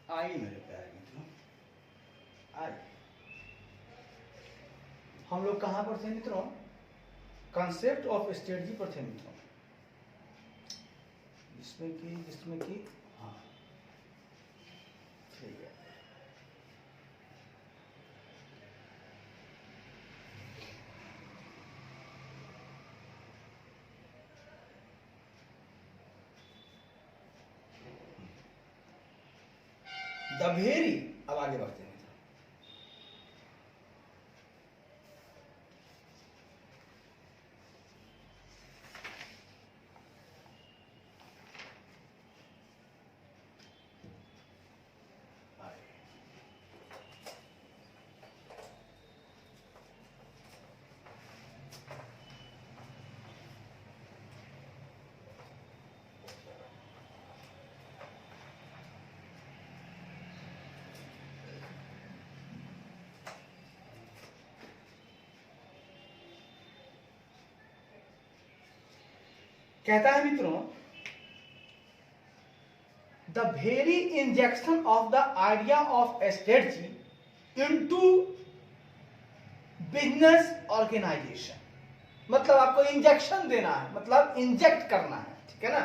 आई मेरे प्यारे मित्रों, आई। हम लोग कहाँ पर थे मित्रों? कॉन्सेप्ट ऑफ स्ट्रेटजी पर थे मित्रों, जिसमें कि हाँ ठीक है। दभेरी, अब आगे बढ़ते हैं मित्रों। कहता है मित्रों, the very injection of the idea of strategy into business organisation. मतलब आपको इंजेक्शन देना है, मतलब इंजेक्ट करना है, ठीक है ना?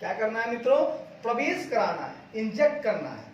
क्या करना है मित्रों? प्रवेश कराना है, इंजेक्ट करना है।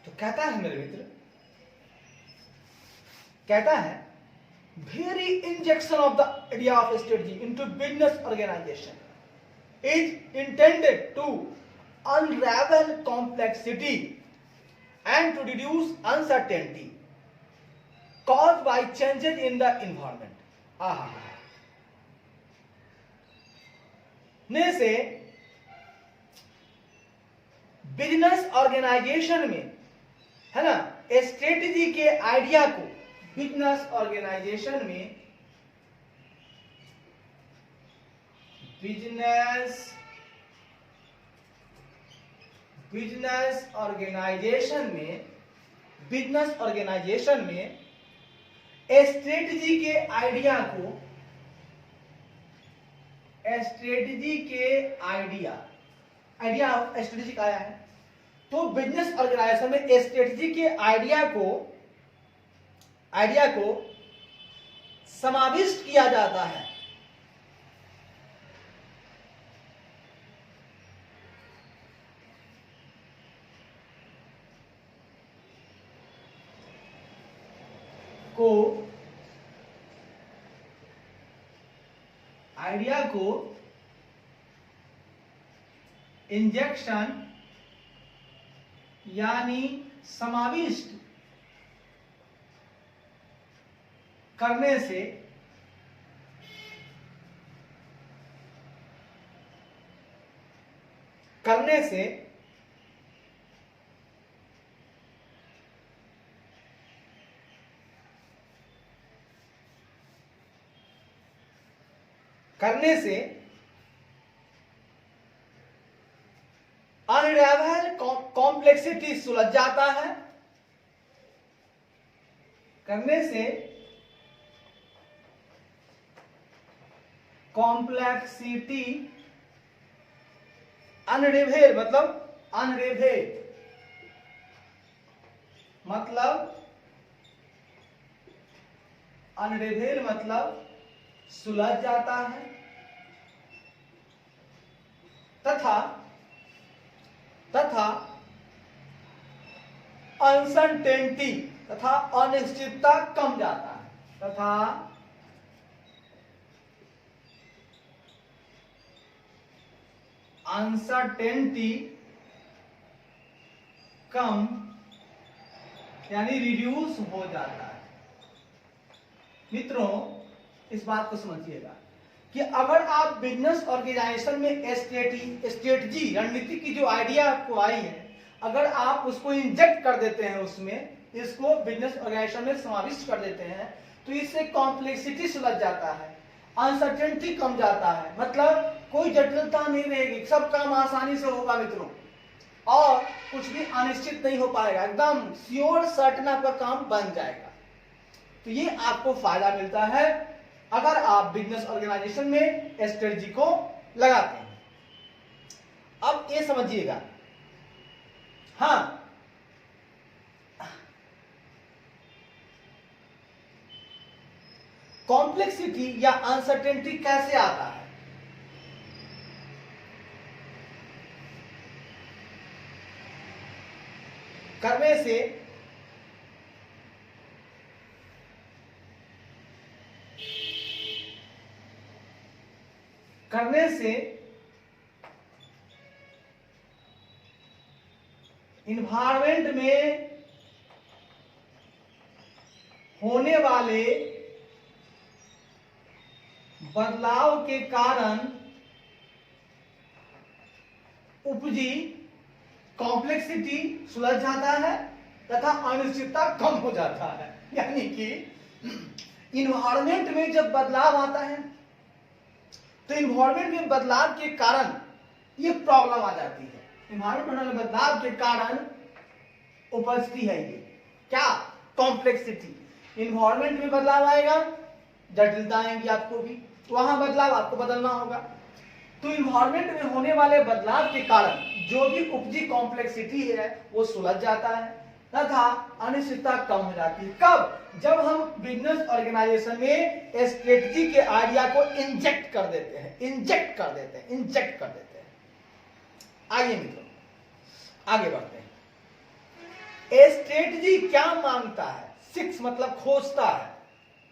तो कहता है मेरे मित्र, कहता है very injection of the idea of strategy into business organization is intended to unravel complexity and to reduce uncertainty caused by changes in the environment. ने से बिजनेस ऑर्गेनाइजेशन में, है ना, स्ट्रेटजी के आइडिया को बिजनेस ऑर्गेनाइजेशन में, business organisation में strategy के आइडिया को, आइडिया ऑफ स्ट्रेटेजिक आया है, तो बिजनेस ऑर्गेनाइजेशन में स्ट्रेटजी के आइडिया को समाविष्ट किया जाता है। आइडिया को इंजेक्शन यानी समाविष्ट करने से अनरेवल कॉम्प्लेक्सिटी सुलझ जाता है, करने से कॉम्प्लेक्सिटी अनरेवेल मतलब अनरेवेल मतलब सुलझ जाता है, तथा अनसर्टेनिटी तथा अनिश्चितता कम जाता है, तथा अनसर्टेनिटी कम यानी रिड्यूस हो जाता है। मित्रों इस बात को समझिएगा कि अगर आप बिजनेस ऑर्गेनाइजेशन में स्ट्रेटजी रणनीति की जो आइडिया आपको आई है, अगर आप उसको इंजेक्ट कर देते हैं, उसमें इसको बिजनेस ऑर्गेनाइजेशन में समाविष्ट कर देते हैं, तो इससे कॉम्प्लेक्सिटी सुलझ जाता है, अनसर्टेनिटी कम जाता है, मतलब कोई जटिलता नहीं रहेगी, सब काम आसानी से होगा मित्रों, और कुछ भी अनिश्चित नहीं हो पाएगा, एकदम श्योर सर्टेन आपका काम बन जाएगा। तो ये आपको फायदा मिलता है अगर आप बिजनेस ऑर्गेनाइजेशन में स्ट्रेटजी को लगाते हैं। अब ये समझिएगा, हाँ कॉम्प्लेक्सिटी या अनसर्टेनिटी कैसे आता है? करने से इन्वायरमेंट में होने वाले बदलाव के कारण उपजी कॉम्प्लेक्सिटी सुलझ जाता है तथा अनिश्चितता कम हो जाता है। यानी कि इन्वायरमेंट में जब बदलाव आता है तो इन्वायरमेंट में बदलाव के कारण ये प्रॉब्लम आ जाती है। इन्वायरमेंट में बदलाव के कारण उपजती है ये क्या, कॉम्प्लेक्सिटी। इन्वायरमेंट में बदलाव आएगा, जटिलता आएंगी आपको भी, वहां बदलाव आपको बदलना होगा। तो इन्वायरमेंट में होने वाले बदलाव के कारण जो भी उपजी कॉम्प्लेक्सिटी है वो सुलझ जाता है तथा अनिश्चितता कम हो जाती है। कब? जब हम बिजनेस ऑर्गेनाइजेशन में स्ट्रेटजी के आइडिया को इंजेक्ट कर देते हैं, इंजेक्ट कर देते हैं। आइए मित्रों आगे बढ़ते हैं। स्ट्रेटजी क्या मांगता है? 6 मतलब खोजता है,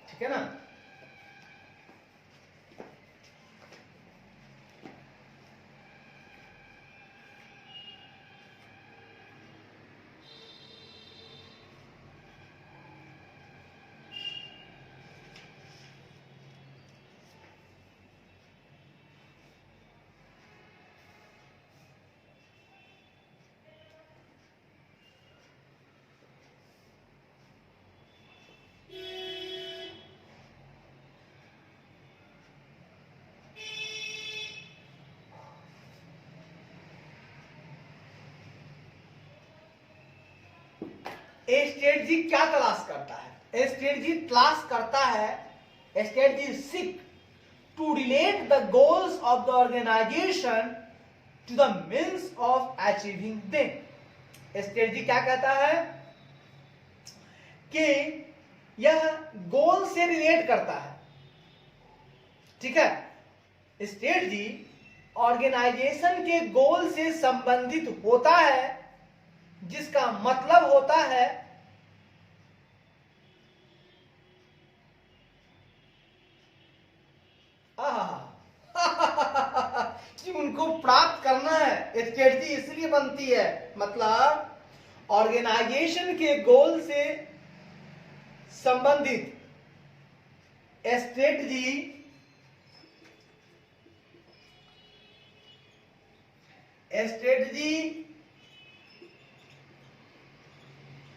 ठीक है ना। स्ट्रेटजी क्या तलाश करता है? स्ट्रेटजी तलाश करता है, strategy seek to relate the goals of the organisation to the means of achieving them. स्ट्रेटजी क्या कहता है कि यह गोल से रिलेट करता है, ठीक है। स्ट्रेटजी ऑर्गेनाइजेशन के गोल से संबंधित होता है, जिसका मतलब होता है कि उनको प्राप्त करना है। स्ट्रेटजी इसलिए बनती है, मतलब ऑर्गेनाइजेशन के गोल से संबंधित स्ट्रेटजी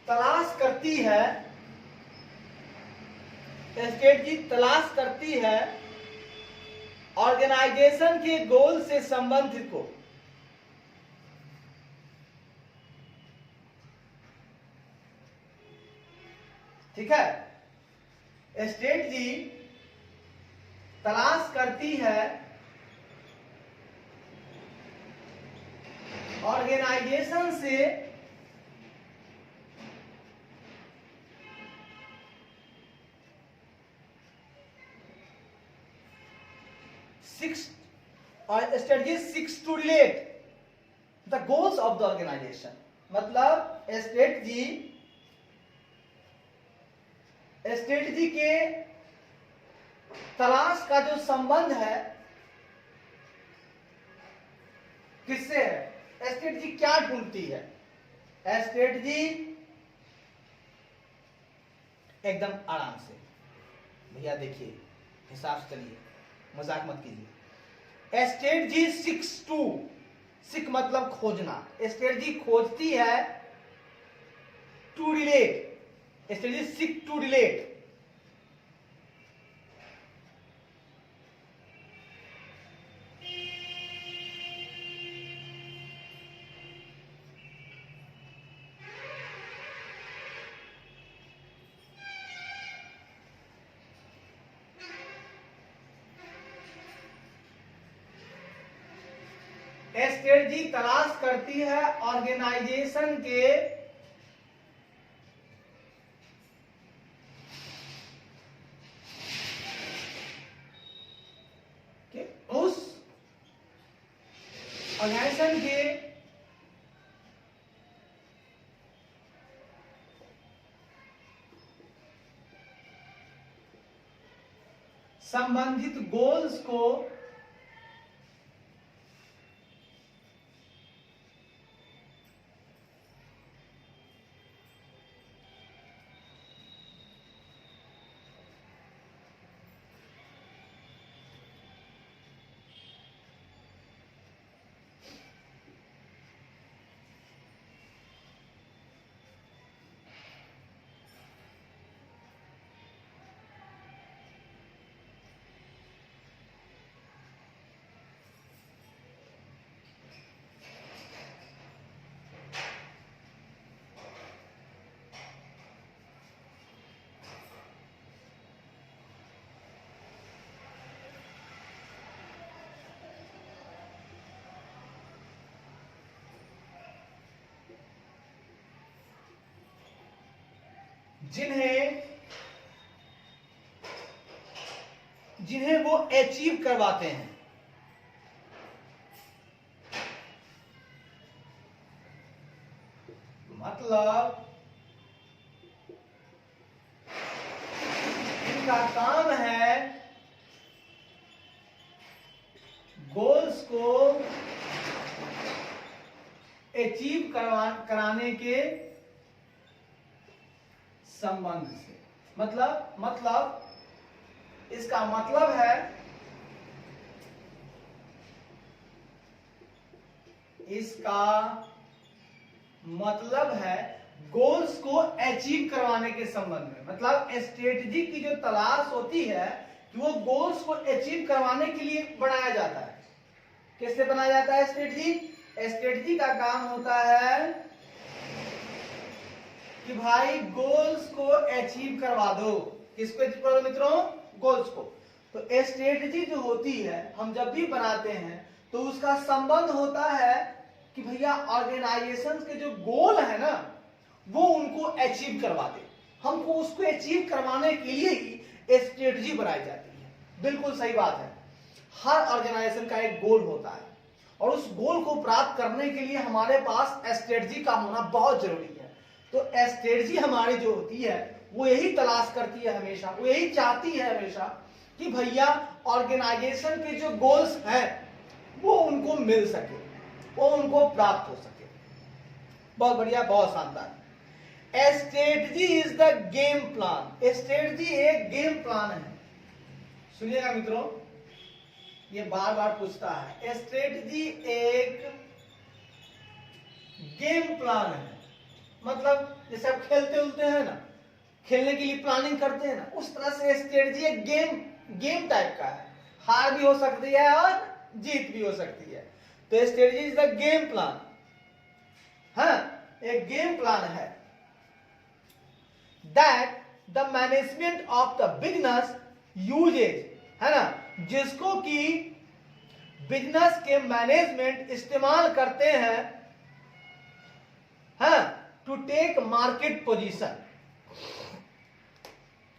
तलाश करती है ऑर्गेनाइजेशन के गोल से संबंधित को, ठीक है। स्ट्रेटजी तलाश करती है ऑर्गेनाइजेशन से six strategy 6 to relate the goals of the organization. मतलब स्ट्रेटजी के तलाश का जो संबंध है किससे है? स्ट्रेटजी क्या ढूंढती है? स्ट्रेटजी एकदम आराम से भैया देखिए, हिसाब से चलिए, मजाक मत कीजिए। स्ट्रेटजी सिक मतलब खोजना। स्ट्रेटजी खोजती है to relate. Strategy seek to relate strategy तलाश करती है ऑर्गेनाइजेशन उस ऑर्गेनाइजेशन के संबंधित गोल्स को जिन्हें वो अचीव करवाते हैं। मतलब इनका काम है गोल्स को अचीव कराने के संबंध से। मतलब इसका मतलब है गोल्स को अचीव करवाने के संबंध में। मतलब स्ट्रेटजी की जो तलाश होती है कि वो गोल्स को अचीव करवाने के लिए बनाया जाता है। किससे बनाया जाता है स्ट्रेटजी? स्ट्रेटजी का काम होता है कि भाई गोल्स को अचीव करवा दो। किसको अचीव करवा दो मित्रों? गोल्स को। तो स्ट्रेटजी जो होती है हम जब भी बनाते हैं तो उसका संबंध होता है कि भैया ऑर्गेनाइजेशन के जो गोल है ना वो उनको अचीव करवा दे। हमको उसको अचीव करवाने के लिए ही स्ट्रेटजी बनाई जाती है। बिल्कुल सही बात है। हर ऑर्गेनाइजेशन का एक गोल होता है और उस गोल को प्राप्त करने के लिए हमारे पास स्ट्रेटजी का होना बहुत जरूरी है। तो स्ट्रेटजी हमारी जो होती है वो यही तलाश करती है हमेशा, वो यही चाहती है हमेशा कि भैया ऑर्गेनाइजेशन के जो गोल्स हैं वो उनको मिल सके, वो उनको प्राप्त हो सके। बहुत बढ़िया, बहुत शानदार। Strategy is the game plan. Strategy एक गेम प्लान है। सुनिएगा मित्रों, ये बार बार पूछता है। स्ट्रेटजी एक गेम प्लान है। मतलब जैसे आप खेलते उलते हैं ना, खेलने के लिए प्लानिंग करते हैं ना, उस तरह से स्ट्रेटजी एक गेम टाइप का है। हार भी हो सकती है और जीत भी हो सकती है। तो strategy is the game plan. हाँ, एक गेम प्लान है that the management of the business uses, है ना, जिसको कि बिजनेस के मैनेजमेंट इस्तेमाल करते हैं, हाँ, to take market position.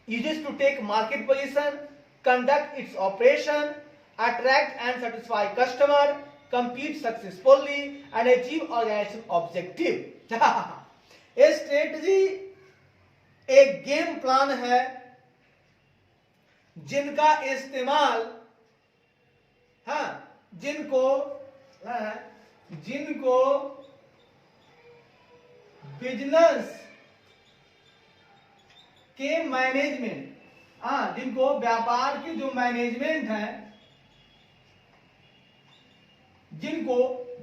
uses to take market position, conduct its operation attract and satisfy customer, compete successfully and achieve organization objective. Strategy एक गेम प्लान है जिनका इस्तेमाल जिनको बिजनेस के मैनेजमेंट, जिनको व्यापार की जो मैनेजमेंट है, जिनको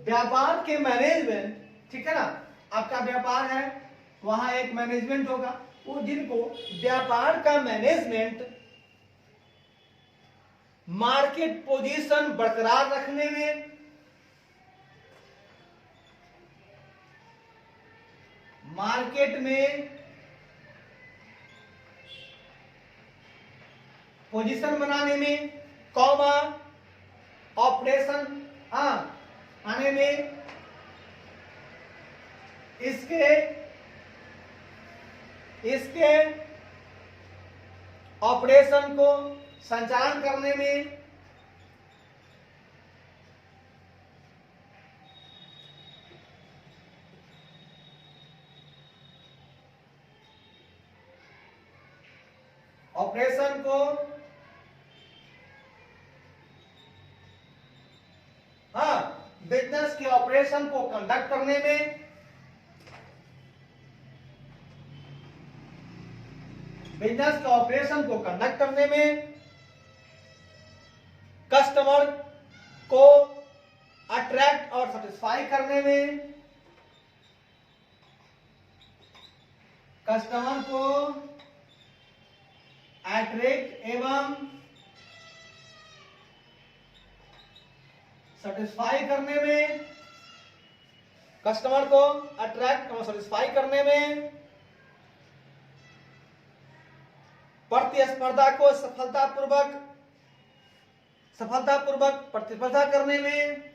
व्यापार के मैनेजमेंट, ठीक है ना, आपका व्यापार है वहां एक मैनेजमेंट होगा, वो जिनको व्यापार का मैनेजमेंट मार्केट पोजीशन बरकरार रखने में, मार्केट में पोजीशन बनाने में, कॉमा ऑपरेशन आने में, इसके ऑपरेशन को संचालन करने में, ऑपरेशन को बिजनेस के ऑपरेशन को कंडक्ट करने में, बिजनेस के ऑपरेशन को कंडक्ट करने में, कस्टमर को अट्रैक्ट और सेटिस्फाई करने में, कस्टमर को अट्रैक्ट एवं सेटिस्फाई करने में, कस्टमर को अट्रैक्ट और सेटिस्फाई करने में, प्रतिस्पर्धा को सफलतापूर्वक प्रतिस्पर्धा करने में,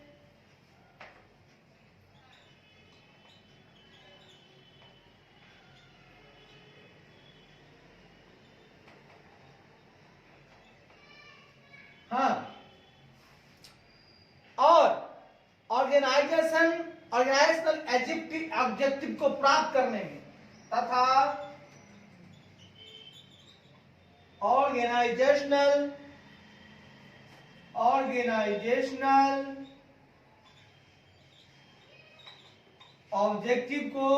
और ऑर्गेनाइजेशनल ऑब्जेक्टिव को प्राप्त करने में तथा ऑर्गेनाइजेशनल ऑब्जेक्टिव को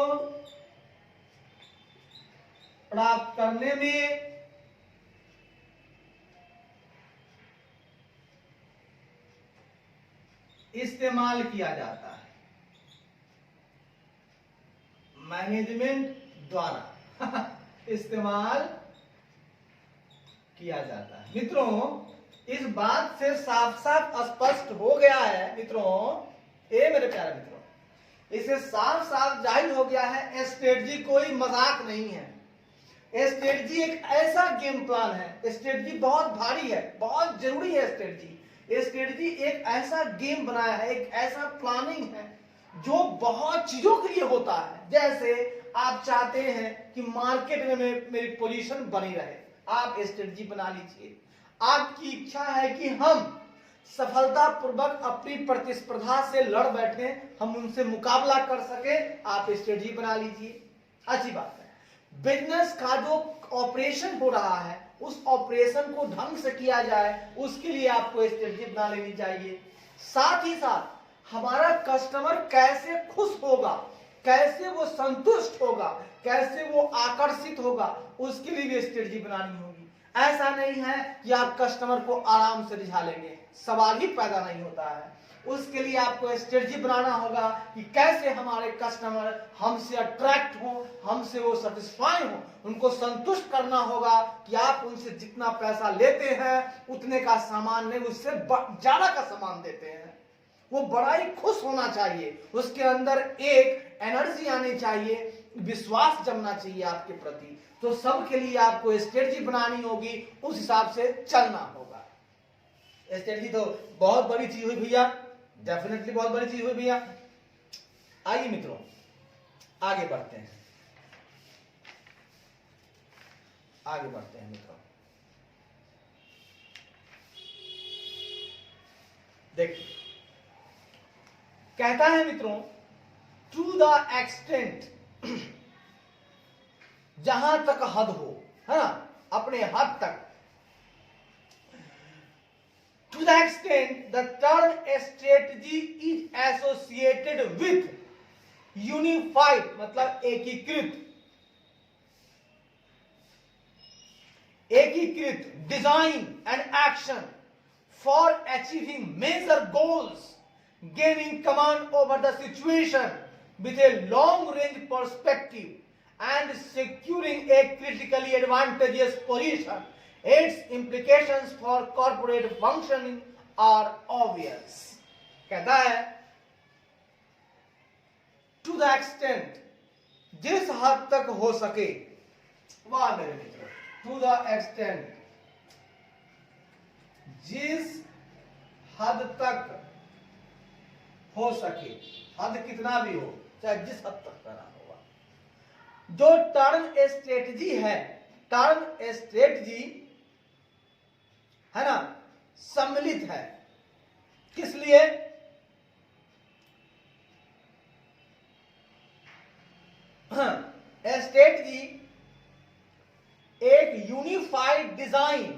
प्राप्त करने में इस्तेमाल किया जाता है, मैनेजमेंट द्वारा इस्तेमाल किया जाता है। मित्रों, इस बात से साफ साफ स्पष्ट हो गया है मित्रों, मेरे प्यारे मित्रों, इसे साफ साफ जाहिर हो गया है स्ट्रेटजी कोई मजाक नहीं है। स्ट्रेटजी एक ऐसा गेम प्लान है, स्ट्रेटजी बहुत भारी है, बहुत जरूरी है। स्ट्रेटजी एक ऐसा गेम बनाया है, एक ऐसा प्लानिंग है जो बहुत चीजों के लिए होता है। जैसे आप चाहते हैं कि मार्केट में मेरी पोजीशन बनी रहे, आप स्ट्रेटजी बना लीजिए। आपकी इच्छा है कि हम सफलतापूर्वक अपनी प्रतिस्पर्धा से लड़ बैठे, हम उनसे मुकाबला कर सके, आप स्ट्रेटजी बना लीजिए। अच्छी बात है। बिजनेस का जो ऑपरेशन हो रहा है उस ऑपरेशन को ढंग से किया जाए, उसके लिए आपको स्ट्रेटजी बना लेनी चाहिए। साथ ही साथ हमारा कस्टमर कैसे खुश होगा, कैसे वो संतुष्ट होगा, कैसे वो आकर्षित होगा, उसके लिए भी स्ट्रेटजी बनानी होगी। ऐसा नहीं है कि आप कस्टमर को आराम से रिझा लेंगे, सवाल ही पैदा नहीं होता है। उसके लिए आपको स्ट्रेटजी बनाना होगा कि कैसे हमारे कस्टमर हमसे अट्रैक्ट हो, हमसे वो सेटिस्फाई हो, उनको संतुष्ट करना होगा कि आप उनसे जितना पैसा लेते हैं उतने का सामान नहीं, उससे ज्यादा का सामान देते हैं। वो बड़ा ही खुश होना चाहिए, उसके अंदर एक एनर्जी आनी चाहिए, विश्वास जमना चाहिए आपके प्रति। तो सबके लिए आपको स्ट्रेटजी बनानी होगी, उस हिसाब से चलना होगा। स्ट्रेटजी तो बहुत बड़ी चीज हुई भैया, डेफिनेटली बहुत बड़ी चीज हुई भैया। आइए मित्रों आगे बढ़ते हैं, मित्रों। देखिए कहता है मित्रों, टू द एक्सटेंट, जहां तक हद हो, है ना, अपने हद तक, to the extent the term strategy is associated with unified, मतलब एकीकृत, एकीकृत design and action for achieving major goals, gaining command over the situation with a long range perspective and securing a critically advantageous position. Its implications for corporate functioning are obvious. कहता है to the extent, जिस हद तक हो सके, वाह मेरे मित्रों, to the extent, जिस हद तक हो सके, हद कितना भी हो, चाहे जिस हद तक करना होगा, जो टर्म स्ट्रेटजी है, टर्म स्ट्रेटजी है ना, सम्मिलित है, किस लिए? स्ट्रेटजी एक यूनिफाइड डिजाइन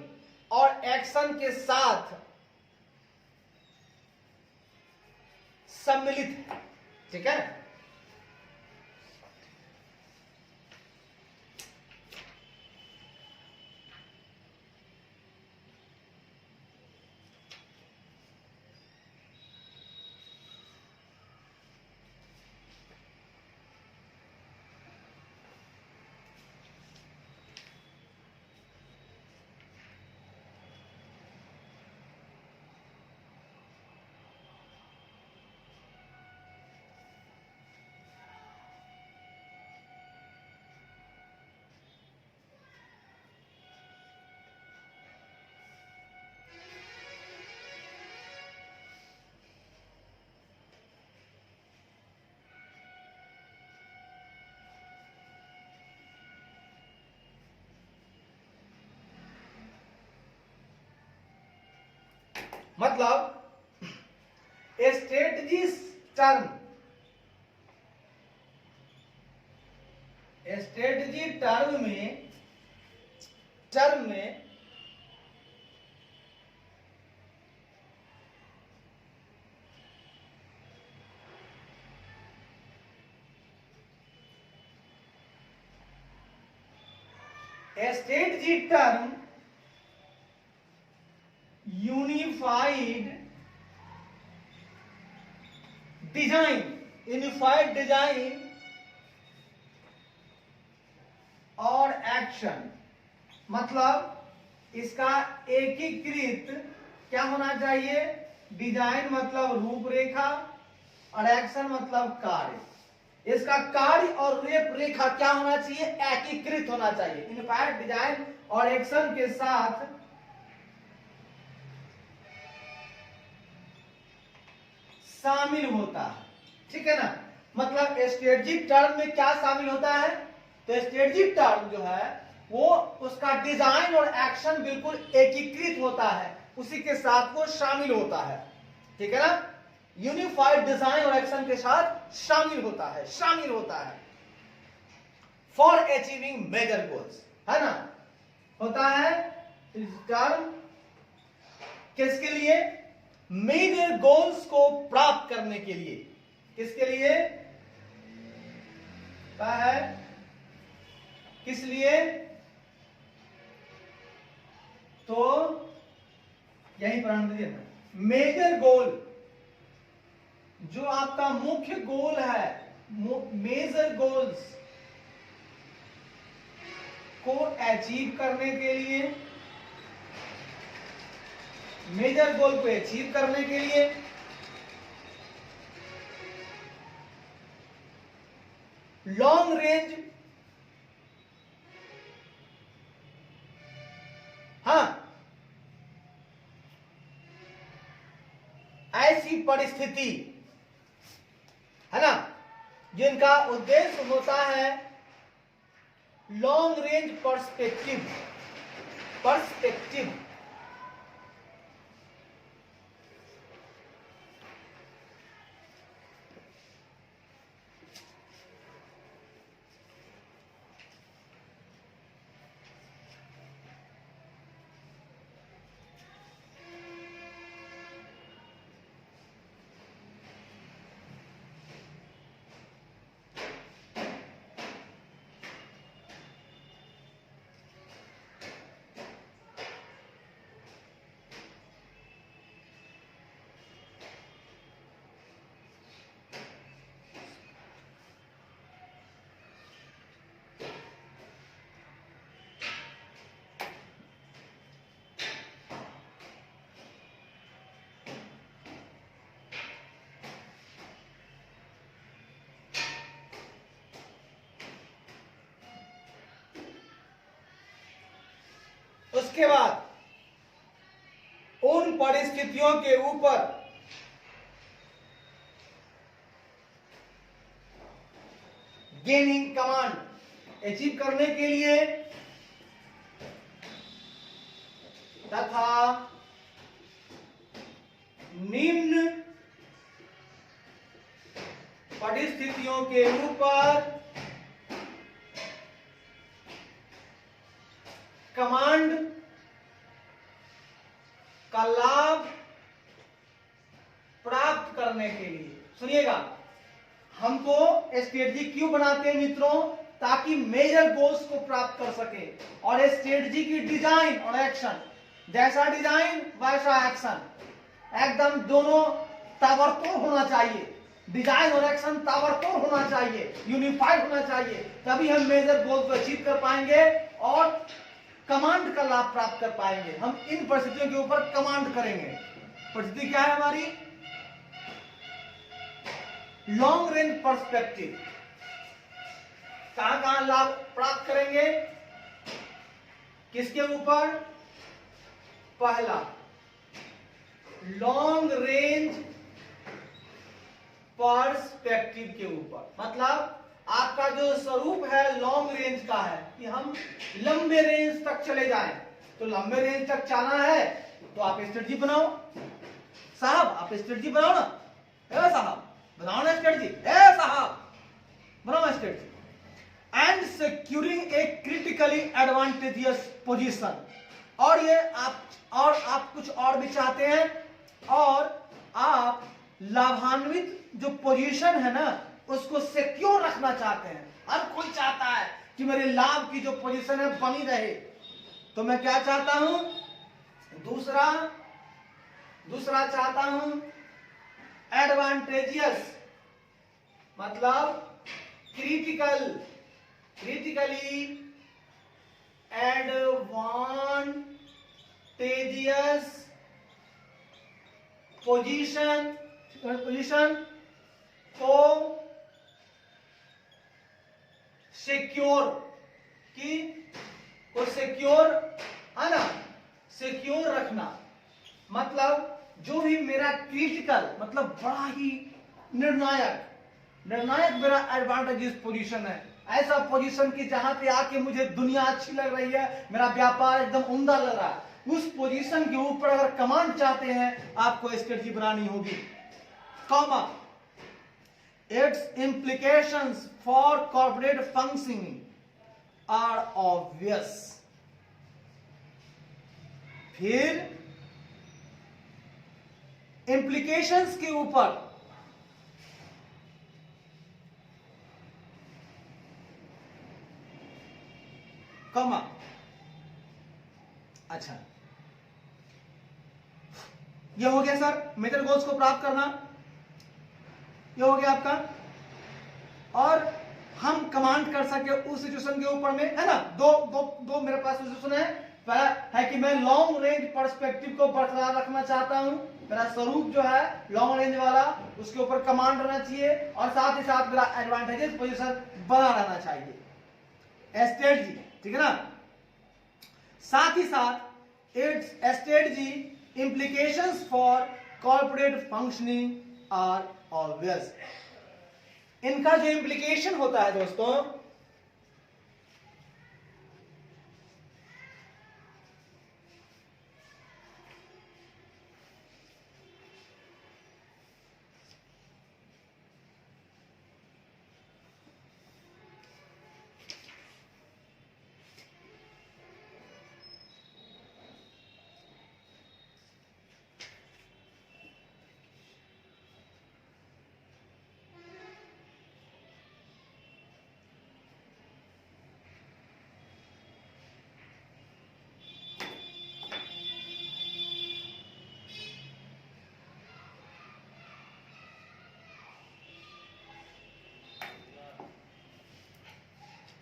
और एक्शन के साथ सम्मिलित है, ठीक है। मतलब स्ट्रेटजी टर्म, स्ट्रेटजी टर्म में स्ट्रेटजी टर्म यूनिफाइड डिजाइन और एक्शन, मतलब इसका एकीकृत क्या होना चाहिए? डिजाइन मतलब रूपरेखा और एक्शन मतलब कार्य। इसका कार्य और रूपरेखा क्या होना चाहिए? एकीकृत होना चाहिए। यूनिफाइड डिजाइन और एक्शन के साथ शामिल होता है, ठीक है ना। मतलब स्ट्रेटजी टर्म में क्या शामिल होता है? तो स्ट्रेटजी टर्म जो है वो उसका डिजाइन और एक्शन बिल्कुल एकीकृत होता है, उसी के साथ वो शामिल होता है, ठीक है ना। यूनिफाइड डिजाइन और एक्शन के साथ शामिल होता है फॉर अचीविंग मेजर गोल्स, है ना। होता है टर्म किसके लिए? मेजर गोल्स को प्राप्त करने के लिए। किसके लिए है? किस लिए? तो यही प्राण दीजिए ना, मेजर गोल जो आपका मुख्य गोल है, मेजर गोल्स को अचीव करने के लिए, मेजर गोल को अचीव करने के लिए लॉन्ग रेंज, हाँ, ऐसी परिस्थिति है ना जिनका उद्देश्य होता है लॉन्ग रेंज पर्सपेक्टिव उसके बाद उन परिस्थितियों के ऊपर गेनिंग कमांड अचीव करने के लिए तथा निम्न परिस्थितियों के ऊपर कमांड का लाभ प्राप्त करने के लिए, सुनिएगा, हमको स्ट्रेटजी क्यों बनाते हैं मित्रों, ताकि मेजर गोल्स को प्राप्त कर सके। और स्ट्रेटजी की डिजाइन और एक्शन, जैसा डिजाइन वैसा एक्शन, एकदम दोनों ताबड़तोड़ होना चाहिए। डिजाइन और एक्शन ताबड़तोड़ होना चाहिए, यूनिफाइड होना चाहिए, तभी हम मेजर गोल को अचीव कर पाएंगे और कमांड का लाभ प्राप्त कर पाएंगे। हम इन परिस्थितियों के ऊपर कमांड करेंगे। परिस्थिति क्या है हमारी? Long range perspective. कहां कहां लाभ प्राप्त करेंगे, किसके ऊपर? पहला, लॉन्ग रेंज पर्सपेक्टिव के ऊपर। मतलब आपका जो स्वरूप है लॉन्ग रेंज का है कि हम लंबे रेंज तक चले जाएं। तो लंबे रेंज तक जाना है तो आप स्ट्रेटजी बनाओ साहब, आप स्ट्रेटजी बनाओ ना, ए साहब बनाओ ना स्ट्रेटजी, ए साहब बनाओ strategy. And securing A critically advantageous position. और ये आप कुछ और भी चाहते हैं, और आप लाभान्वित जो पोजीशन है ना उसको सिक्योर रखना चाहते हैं। हर कोई चाहता है कि मेरे लाभ की जो पोजीशन है बनी रहे। तो मैं क्या चाहता हूं? दूसरा चाहता हूं एडवांटेजियस, मतलब क्रिटिकली एडवांटेजियस पोजीशन को सिक्योर है ना, सिक्योर रखना। मतलब जो भी मेरा क्रिटिकल, मतलब बड़ा ही निर्णायक मेरा एडवांटेजियस पोजीशन है, ऐसा पोजीशन की जहां पे आके मुझे दुनिया अच्छी लग रही है, मेरा व्यापार एकदम उम्दा लग रहा है, उस पोजीशन के ऊपर अगर कमांड चाहते हैं आपको स्ट्रेटजी बनानी होगी। Comma, it's implications for corporate functioning are obvious। फिर implications के ऊपर कॉमा, अच्छा ये हो गया सर मेजर गोल्स को प्राप्त करना, ये हो गया आपका। और हम कमांड कर सके उस सिचुएशन के ऊपर में, है ना। दो मेरे पास सिचुएशन है। पहला है कि मैं लॉन्ग रेंज पर्सपेक्टिव को बरकरार रखना चाहता हूं, मेरा स्वरूप जो है लॉन्ग रेंज वाला, उसके ऊपर कमांड रहना चाहिए, और साथ ही साथ मेरा एडवांटेजेस पोजीशन बना रहना चाहिए। स्ट्रेटजी, ठीक है ना। साथ ही साथ it's strategy implications for corporate functioning are obvious। इनका जो implication होता है दोस्तों,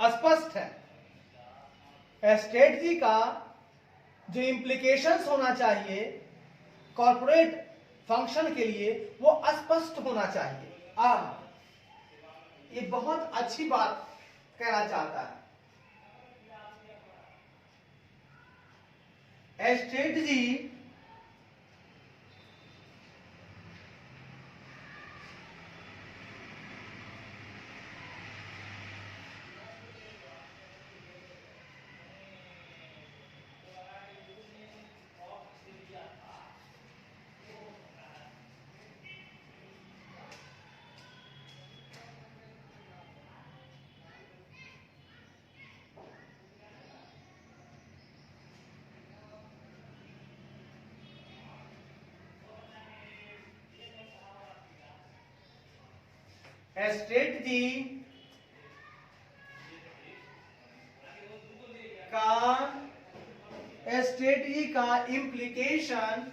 स्पष्ट है। स्ट्रेटजी का जो इम्प्लीकेशंस होना चाहिए कॉर्पोरेट फंक्शन के लिए वो स्पष्ट होना चाहिए। ये बहुत अच्छी बात कहना चाहता है। strategy स्ट्रेटजी का इम्प्लीकेशन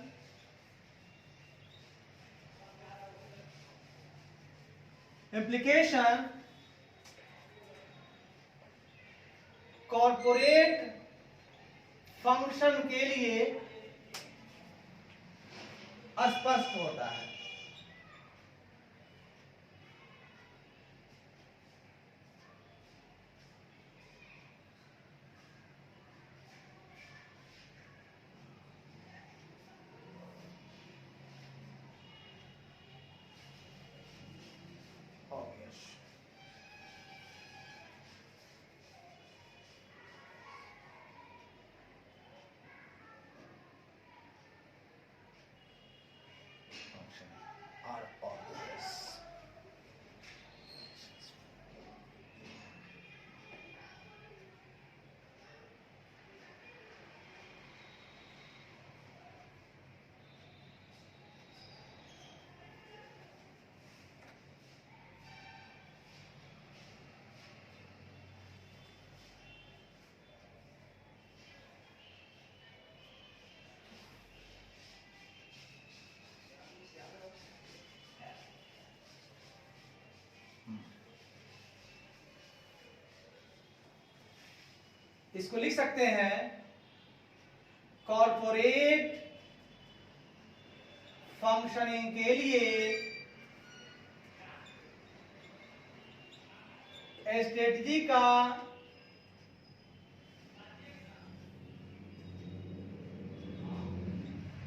कॉर्पोरेट फंक्शन के लिए स्पष्ट होता है। Are obvious. इसको लिख सकते हैं कॉर्पोरेट फंक्शनिंग के लिए स्ट्रेटजी का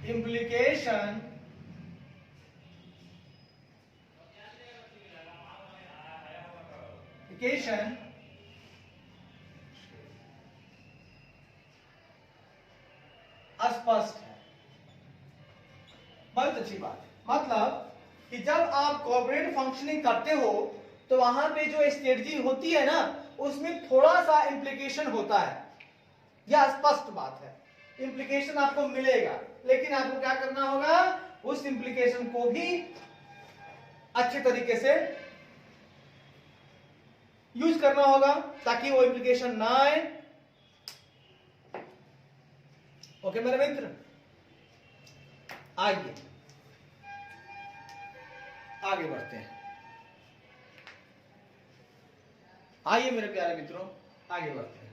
इम्प्लीकेशन स्पष्ट है। बहुत अच्छी बात है। मतलब कि जब आप कॉर्पोरेट फंक्शनिंग करते हो तो वहां पे जो स्ट्रेटजी होती है ना, उसमें थोड़ा सा इम्प्लीकेशन होता है। यह स्पष्ट बात है, इम्प्लीकेशन आपको मिलेगा, लेकिन आपको क्या करना होगा, उस इम्प्लीकेशन को भी अच्छे तरीके से यूज करना होगा ताकि वो इम्प्लीकेशन ना आए। ओके मेरे मित्र, आइए आगे बढ़ते हैं। आइए मेरे प्यारे मित्रों, आगे बढ़ते हैं।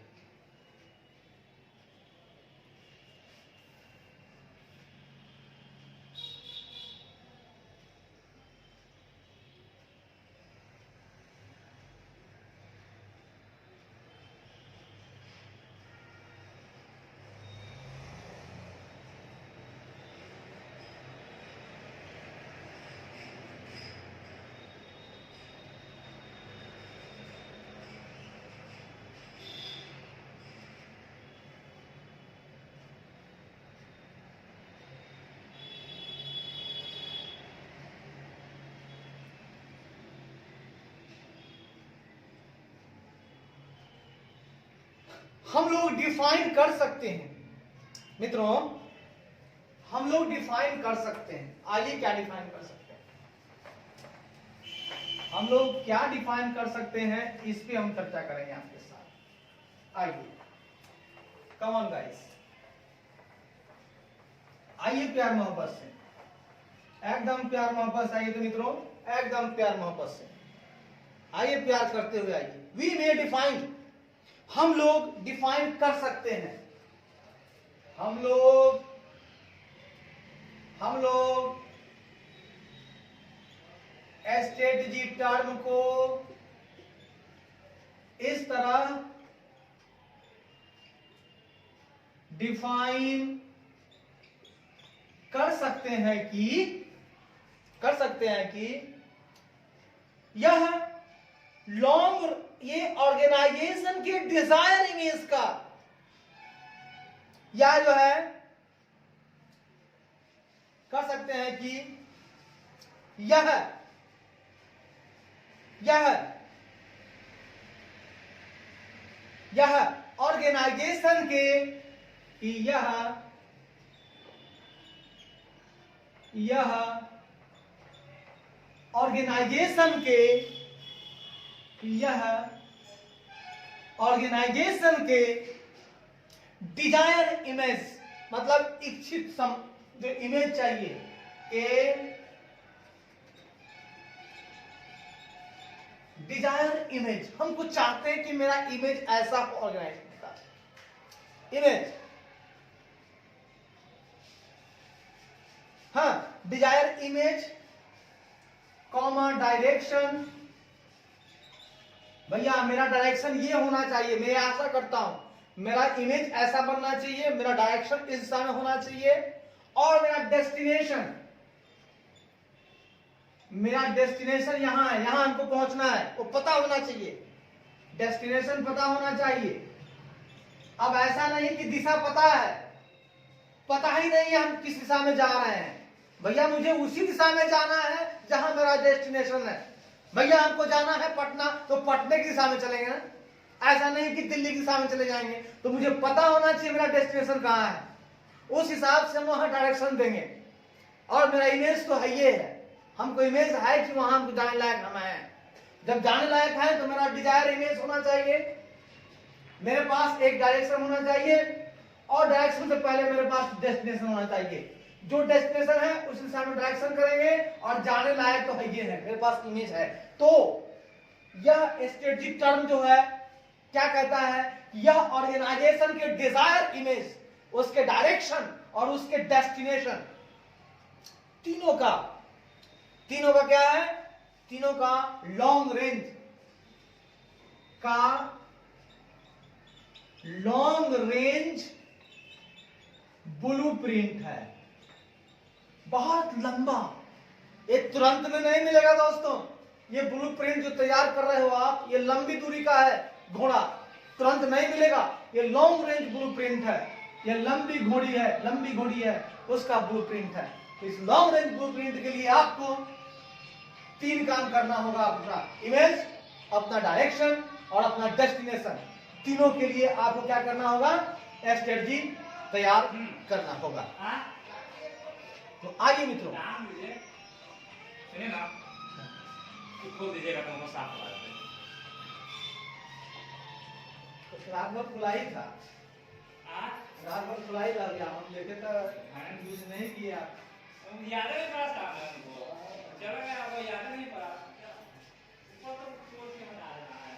हम लोग डिफाइन कर सकते हैं मित्रों, हम लोग डिफाइन कर सकते हैं। आइए क्या डिफाइन कर सकते हैं, हम लोग क्या डिफाइन कर सकते हैं, इस पे हम चर्चा करेंगे आपके साथ। आइए कम ऑन गाइस, आइए प्यार मोहब्बत से, एकदम प्यार मोहब्बत से आइए तो मित्रों, एकदम प्यार मोहब्बत से आइए, प्यार करते हुए आइए। वी मे डिफाइन, हम लोग डिफाइन कर सकते हैं, हम लोग स्ट्रेटजी टर्म को इस तरह डिफाइन कर सकते हैं कि यह ये ऑर्गेनाइजेशन के डिजायर इमेज का, या जो है कर सकते हैं कि यह ऑर्गेनाइजेशन के ऑर्गेनाइजेशन के डिजायर इमेज, मतलब इच्छित जो इमेज चाहिए के डिजायर इमेज, हमको चाहते हैं कि मेरा इमेज ऐसा ऑर्गेनाइज का इमेज, हाँ, डिजायर इमेज कॉमा डायरेक्शन। भैया मेरा डायरेक्शन ये होना चाहिए, मैं आशा करता हूं मेरा इमेज ऐसा बनना चाहिए, मेरा डायरेक्शन इस दिशा में होना चाहिए, और मेरा डेस्टिनेशन यहां है, यहां हमको पहुंचना है, वो पता होना चाहिए, डेस्टिनेशन पता होना चाहिए। अब ऐसा नहीं कि दिशा पता है, पता ही नहीं है हम किस दिशा में जा रहे हैं। भैया मुझे उसी दिशा में जाना है जहां मेरा डेस्टिनेशन है। भैया हमको जाना है पटना, तो पटने की दिशा में चलेंगे ना, ऐसा नहीं कि दिल्ली की दिशा में चले जाएंगे। तो मुझे पता होना चाहिए मेरा डेस्टिनेशन कहां है, उस हिसाब से हम वहां डायरेक्शन देंगे। और मेरा इमेज तो है, ये है, हमको इमेज है कि वहां हमको जाने लायक हम हैं। जब जाने लायक है तो मेरा डिजायर इमेज होना चाहिए, मेरे पास एक डायरेक्शन होना चाहिए, और डायरेक्शन से पहले मेरे पास डेस्टिनेशन होना चाहिए। जो डेस्टिनेशन है उस हिसाब में डायरेक्शन करेंगे, और जाने लायक तो है, ये है, मेरे पास इमेज है। तो यह स्ट्रेटजिक टर्म जो है क्या कहता है, यह ऑर्गेनाइजेशन के डिजायर इमेज, उसके डायरेक्शन और उसके डेस्टिनेशन, तीनों का क्या है, तीनों का लॉन्ग रेंज ब्लूप्रिंट है। बहुत लंबा, ये तुरंत में नहीं मिलेगा दोस्तों। ये ब्लूप्रिंट जो तैयार कर रहे हो आप, ये लंबी दूरी का है घोड़ा, तुरंत नहीं मिलेगा। ये लॉन्ग रेंज ब्लूप्रिंट है, ये लंबी घोड़ी है, उसका ब्लूप्रिंट है। तो इस लॉन्ग रेंज ब्लूप्रिंट के लिए आपको 3 काम करना होगा, अपना इमेज, अपना डायरेक्शन और अपना डेस्टिनेशन। तीनों के लिए आपको क्या करना होगा, स्ट्रेटजी तैयार करना होगा। तो आइए मित्रों, रात भर खुला ही था, रात भर खुला ही लग गया, हम देखे तो यूज नहीं किया, याद नहीं पड़ा था हमको, चलो मैं आपको याद नहीं पड़ा, वो तो सोच के बता रहा है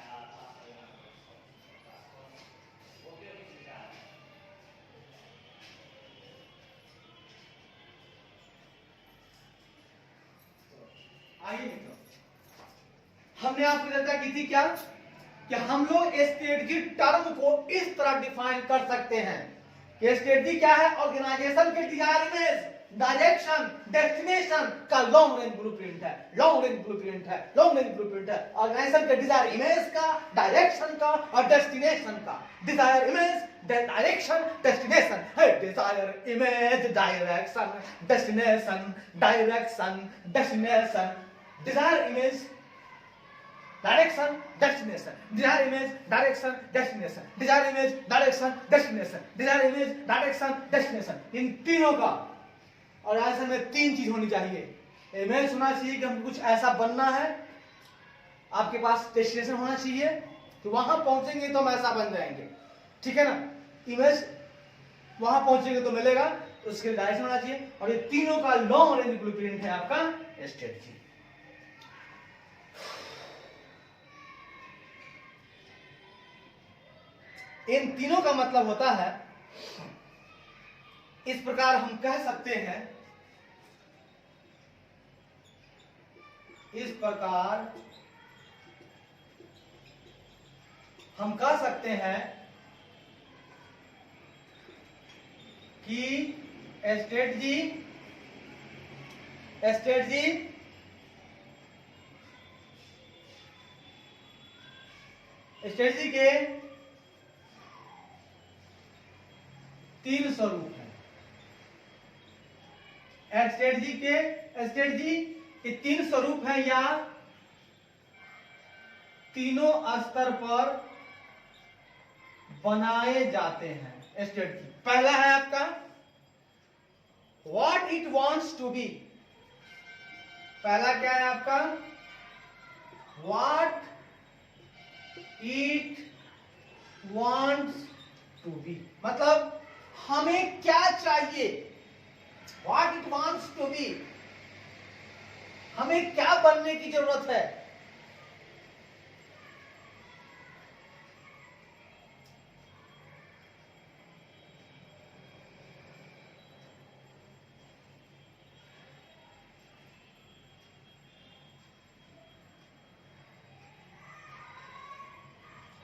आइए मित्रों, हमने आपको चर्चा की थी क्या, कि हम लोग स्ट्रेटजी टर्म को इस तरह डिफाइन कर सकते हैं कि स्ट्रेटजी क्या है, ऑर्गेनाइजेशन के डिजायर इमेज, डायरेक्शन, डेस्टिनेशन का लॉन्ग रेंज ब्लूप्रिंट है, ऑर्गेनाइजेशन के डिजायर इमेज का, डायरेक्शन का और डेस्टिनेशन का। डिजायर इमेज, डायरेक्शन, डेस्टिनेशन है, desire image, direction, destination, desire image, direction, destination, desire image, direction, destination, desire image, direction, destination, desire image, direction, destination. इन तीनों का ऑर्गेनाइजेशन में 3 चीज होनी चाहिए। इमेज होना चाहिए कि हमको कुछ ऐसा बनना है, आपके पास डेस्टिनेशन होना चाहिए कि वहां पहुंचेंगे तो हम ऐसा बन जाएंगे, ठीक है ना। इमेज वहां पहुंचेंगे तो मिलेगा, तो उसके डायरेक्शन होना चाहिए, और ये तीनों का लॉन्ग रेंज ब्लूप्रिंट है आपका स्ट्रेटजी। इन तीनों का मतलब होता है, इस प्रकार हम कह सकते हैं, इस प्रकार हम कह सकते हैं कि स्ट्रेटजी स्ट्रेटजी स्ट्रेटजी के 3 स्वरूप हैं। स्ट्रेटजी के 3 स्वरूप हैं या तीनों स्तर पर बनाए जाते हैं स्ट्रेटजी। पहला है आपका what it wants to be. पहला क्या है आपका what it wants to be, मतलब हमें क्या चाहिए। What it wants to be, हमें क्या बनने की जरूरत है।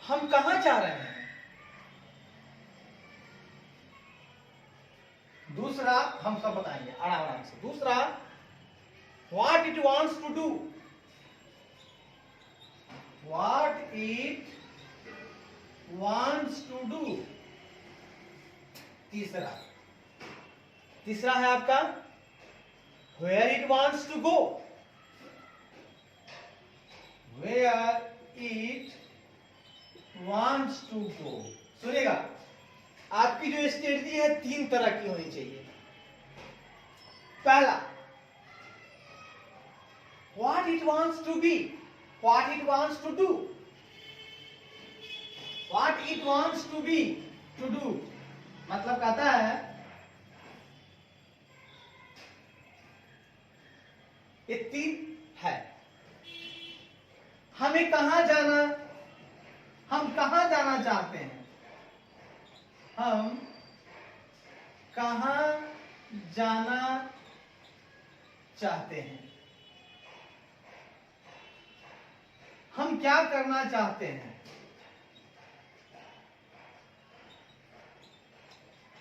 हम कहां जा रहे हैं। दूसरा हम सब बताएंगे आराम से। दूसरा what it wants to do, what it wants to do. तीसरा है आपका where it wants to go, where it wants to go। सुनिएगा, आपकी जो स्ट्रेटजी है 3 तरह की होनी चाहिए। पहला what it wants to be, what it wants to do, what it wants to be, to do, मतलब कहता है ये 3 है। हमें कहां जाना, हम कहां जाना चाहते हैं, हम कहां जाना चाहते हैं, हम क्या करना चाहते हैं,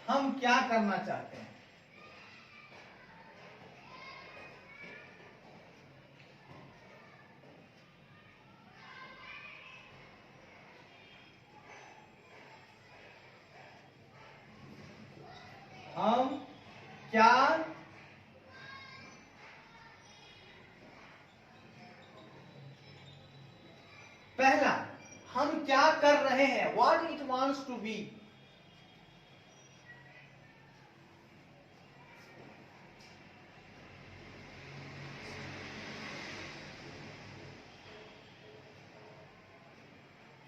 हम क्या करना चाहते हैं। हम क्या पहला हम क्या कर रहे हैं, what it wants to be.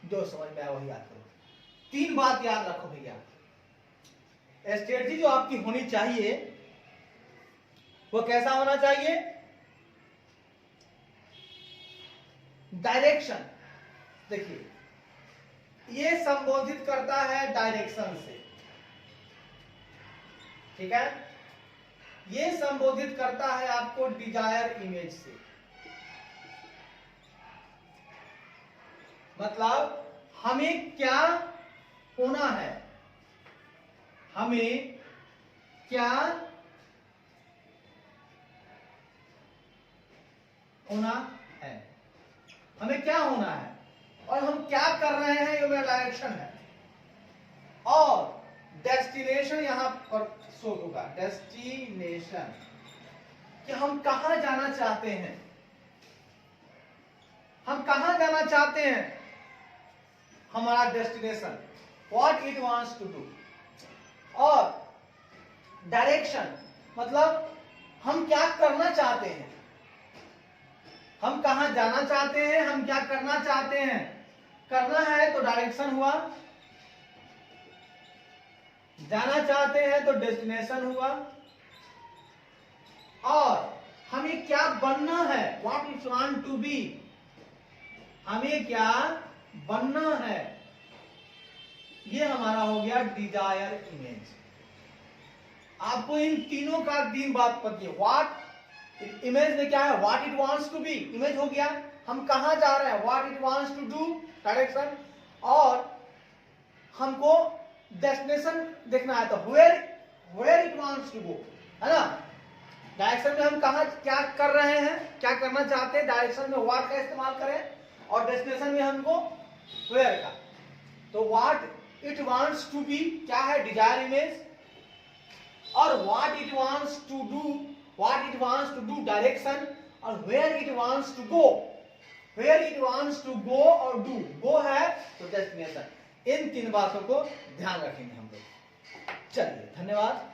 जो समझ में आया वही याद करो। 3 बात याद रखो भैया। स्ट्रेटजी जो आपकी होनी चाहिए वो कैसा होना चाहिए, डायरेक्शन। देखिए ये संबोधित करता है डायरेक्शन से, ठीक है। ये संबोधित करता है आपको डिजायर इमेज से, मतलब हमें क्या होना है, हमें क्या होना है, हमें क्या होना है और हम क्या कर रहे हैं, ये मेरा डायरेक्शन है। और डेस्टिनेशन यहां पर शो होगा, डेस्टिनेशन कि हम कहां जाना चाहते हैं, हम कहां जाना चाहते हैं, हमारा destination what it wants to do. और डायरेक्शन मतलब हम क्या करना चाहते हैं, हम कहां जाना चाहते हैं, हम क्या करना चाहते हैं। करना है तो डायरेक्शन हुआ, जाना चाहते हैं तो डेस्टिनेशन हुआ, और हमें क्या बनना है, what it want to be, हमें क्या बनना है, ये हमारा हो गया डिजायर इमेज। आपको इन तीनों का 3 बात पता है। व्हाट इमेज में क्या है, what it wants to be image हो गया, हम कहां जा रहे हैं, what it wants to do direction, और हमको डेस्टिनेशन देखना है तो where it wants to go, है ना। डायरेक्शन में हम कहा क्या कर रहे हैं, क्या करना चाहते हैं, डायरेक्शन में व्हाट का इस्तेमाल करें और डेस्टिनेशन में हमको वेयर का। तो what it wants to be क्या है, डिजायर इमेज, और what it wants to do direction, और where it wants to go, where it wants to go और डू, गो है तो डेस्टिनेशन। इन 3 बातों को ध्यान रखेंगे हम लोग। चलिए धन्यवाद।